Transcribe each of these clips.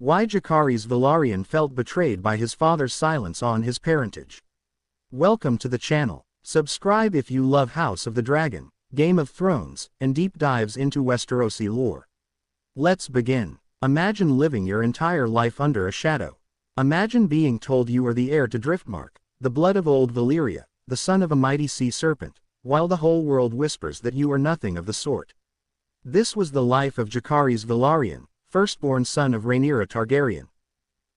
Why Jacaerys Velaryon felt betrayed by his father's silence on his parentage. Welcome to the channel. Subscribe if you love House of the Dragon, Game of Thrones, and deep dives into Westerosi lore. Let's begin. Imagine living your entire life under a shadow. Imagine being told you are the heir to Driftmark, the blood of old Valyria, the son of a mighty sea serpent, while the whole world whispers that you are nothing of the sort. This was the life of Jacaerys Velaryon, firstborn son of Rhaenyra Targaryen.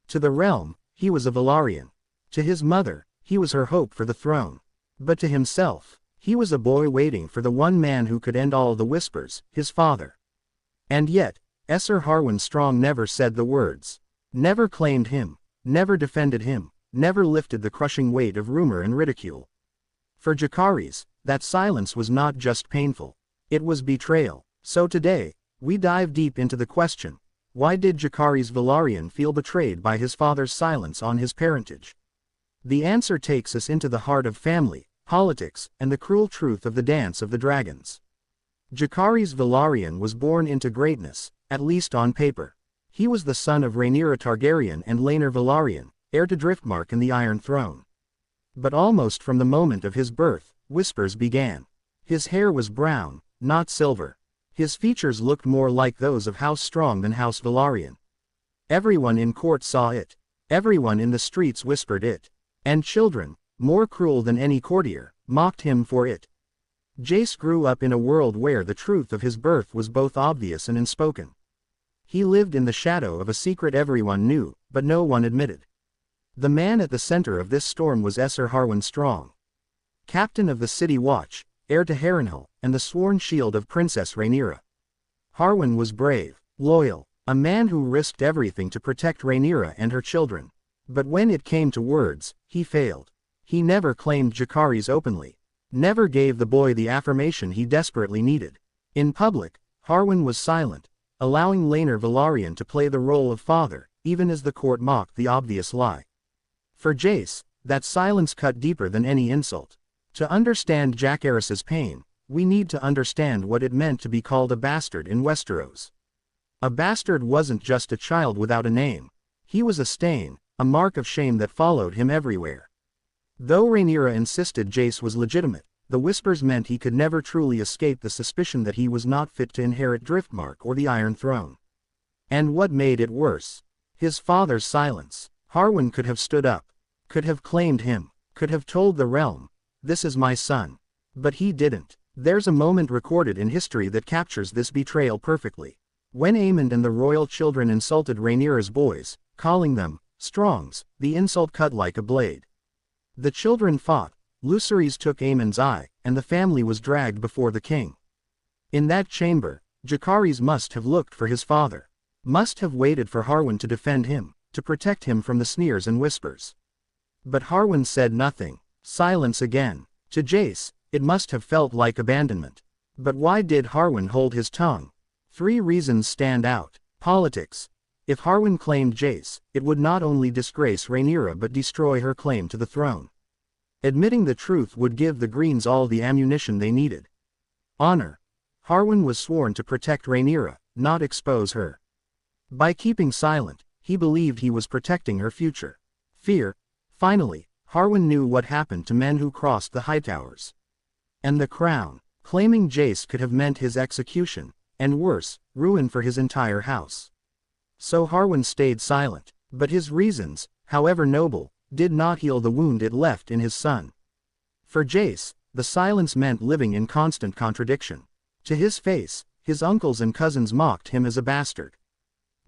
To the realm, he was a Velaryon. To his mother, he was her hope for the throne. But to himself, he was a boy waiting for the one man who could end all the whispers, his father. And yet, Ser Harwin Strong never said the words. Never claimed him, never defended him, never lifted the crushing weight of rumor and ridicule. For Jacaerys, that silence was not just painful. It was betrayal. So today, we dive deep into the question, why did Jacaerys Velaryon feel betrayed by his father's silence on his parentage? The answer takes us into the heart of family, politics, and the cruel truth of the Dance of the Dragons. Jacaerys Velaryon was born into greatness, at least on paper. He was the son of Rhaenyra Targaryen and Laenor Velaryon, heir to Driftmark and the Iron Throne. But almost from the moment of his birth, whispers began. His hair was brown, not silver. His features looked more like those of House Strong than House Velaryon. Everyone in court saw it. Everyone in the streets whispered it. And children, more cruel than any courtier, mocked him for it. Jace grew up in a world where the truth of his birth was both obvious and unspoken. He lived in the shadow of a secret everyone knew, but no one admitted. The man at the center of this storm was Ser Harwin Strong. Captain of the City Watch, heir to Harrenhal, and the sworn shield of Princess Rhaenyra. Harwin was brave, loyal, a man who risked everything to protect Rhaenyra and her children. But when it came to words, he failed. He never claimed Jacaerys openly. Never gave the boy the affirmation he desperately needed. In public, Harwin was silent, allowing Laenor Velaryon to play the role of father, even as the court mocked the obvious lie. For Jace, that silence cut deeper than any insult. To understand Jacaerys's pain, we need to understand what it meant to be called a bastard in Westeros. A bastard wasn't just a child without a name. He was a stain, a mark of shame that followed him everywhere. Though Rhaenyra insisted Jace was legitimate, the whispers meant he could never truly escape the suspicion that he was not fit to inherit Driftmark or the Iron Throne. And what made it worse? His father's silence. Harwin could have stood up, could have claimed him, could have told the realm, "This is my son." But he didn't. There's a moment recorded in history that captures this betrayal perfectly. When Aemond and the royal children insulted Rhaenyra's boys, calling them Strongs, the insult cut like a blade. The children fought, Lucerys took Aemond's eye, and the family was dragged before the king. In that chamber, Jacaerys must have looked for his father. Must have waited for Harwin to defend him, to protect him from the sneers and whispers. But Harwin said nothing. Silence again. To Jace, it must have felt like abandonment. But why did Harwin hold his tongue? 3 reasons stand out. Politics. If Harwin claimed Jace, it would not only disgrace Rhaenyra but destroy her claim to the throne. Admitting the truth would give the Greens all the ammunition they needed. Honor. Harwin was sworn to protect Rhaenyra, not expose her. By keeping silent, he believed he was protecting her future. Fear. Finally, Harwin knew what happened to men who crossed the Hightowers. And the crown. Claiming Jace could have meant his execution, and worse, ruin for his entire house. So Harwin stayed silent, but his reasons, however noble, did not heal the wound it left in his son. For Jace, the silence meant living in constant contradiction. To his face, his uncles and cousins mocked him as a bastard.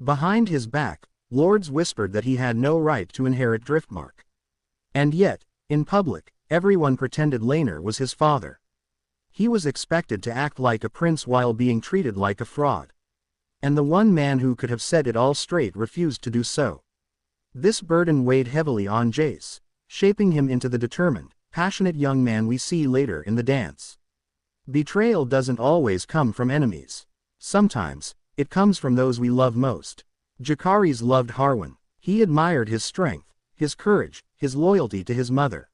Behind his back, lords whispered that he had no right to inherit Driftmark. And yet, in public, everyone pretended Laenor was his father. He was expected to act like a prince while being treated like a fraud. And the one man who could have set it all straight refused to do so. This burden weighed heavily on Jace, shaping him into the determined, passionate young man we see later in the dance. Betrayal doesn't always come from enemies. Sometimes, it comes from those we love most. Jacaerys loved Harwin. He admired his strength, his courage, his loyalty to his mother.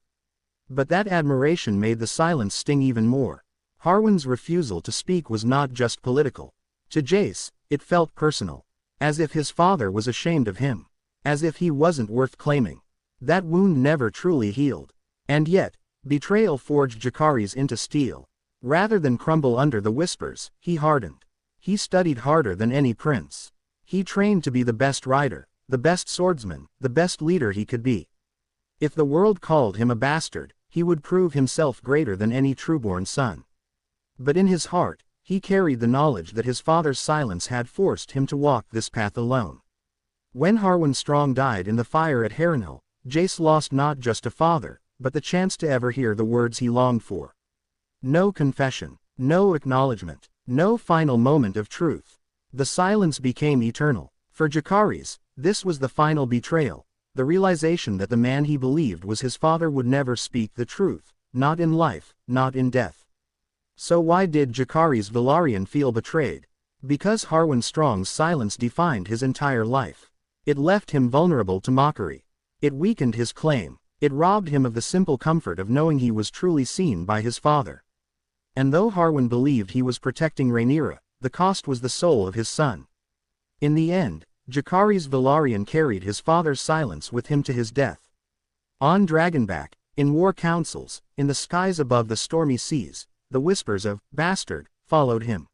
But that admiration made the silence sting even more. Harwin's refusal to speak was not just political. To Jace, it felt personal. As if his father was ashamed of him. As if he wasn't worth claiming. That wound never truly healed. And yet, betrayal forged Jacaerys into steel. Rather than crumble under the whispers, he hardened. He studied harder than any prince. He trained to be the best rider, the best swordsman, the best leader he could be. If the world called him a bastard, he would prove himself greater than any trueborn son. But in his heart, he carried the knowledge that his father's silence had forced him to walk this path alone. When Harwin Strong died in the fire at Harrenhal, Jace lost not just a father, but the chance to ever hear the words he longed for. No confession, no acknowledgement, no final moment of truth. The silence became eternal. For Jacaerys, this was the final betrayal, the realization that the man he believed was his father would never speak the truth, not in life, not in death. So why did Jacaerys Velaryon feel betrayed? Because Harwin Strong's silence defined his entire life. It left him vulnerable to mockery. It weakened his claim. It robbed him of the simple comfort of knowing he was truly seen by his father. And though Harwin believed he was protecting Rhaenyra, the cost was the soul of his son. In the end, Jacaerys Velaryon carried his father's silence with him to his death. On Dragonback, in war councils, in the skies above the stormy seas, the whispers of "bastard" followed him.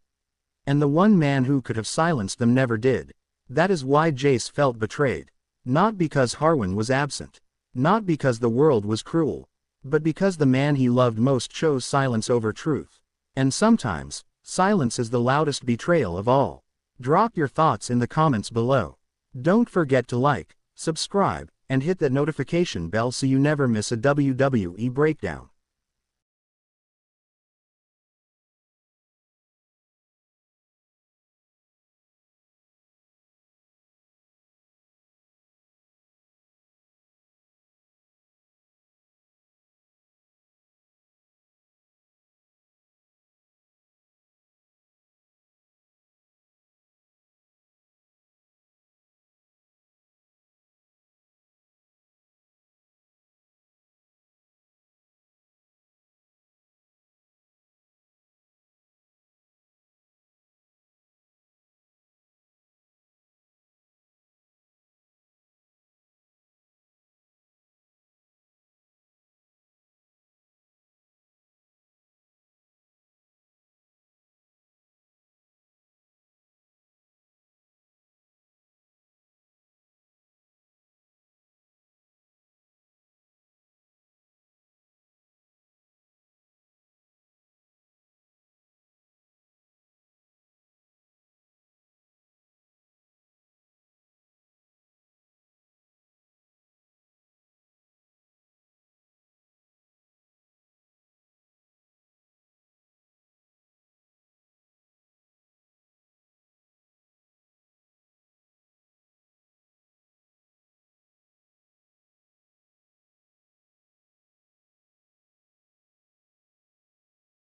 And the one man who could have silenced them never did. That is why Jace felt betrayed. Not because Harwin was absent. Not because the world was cruel. But because the man he loved most chose silence over truth. And sometimes, silence is the loudest betrayal of all. Drop your thoughts in the comments below. Don't forget to like, subscribe, and hit that notification bell so you never miss a WWE breakdown.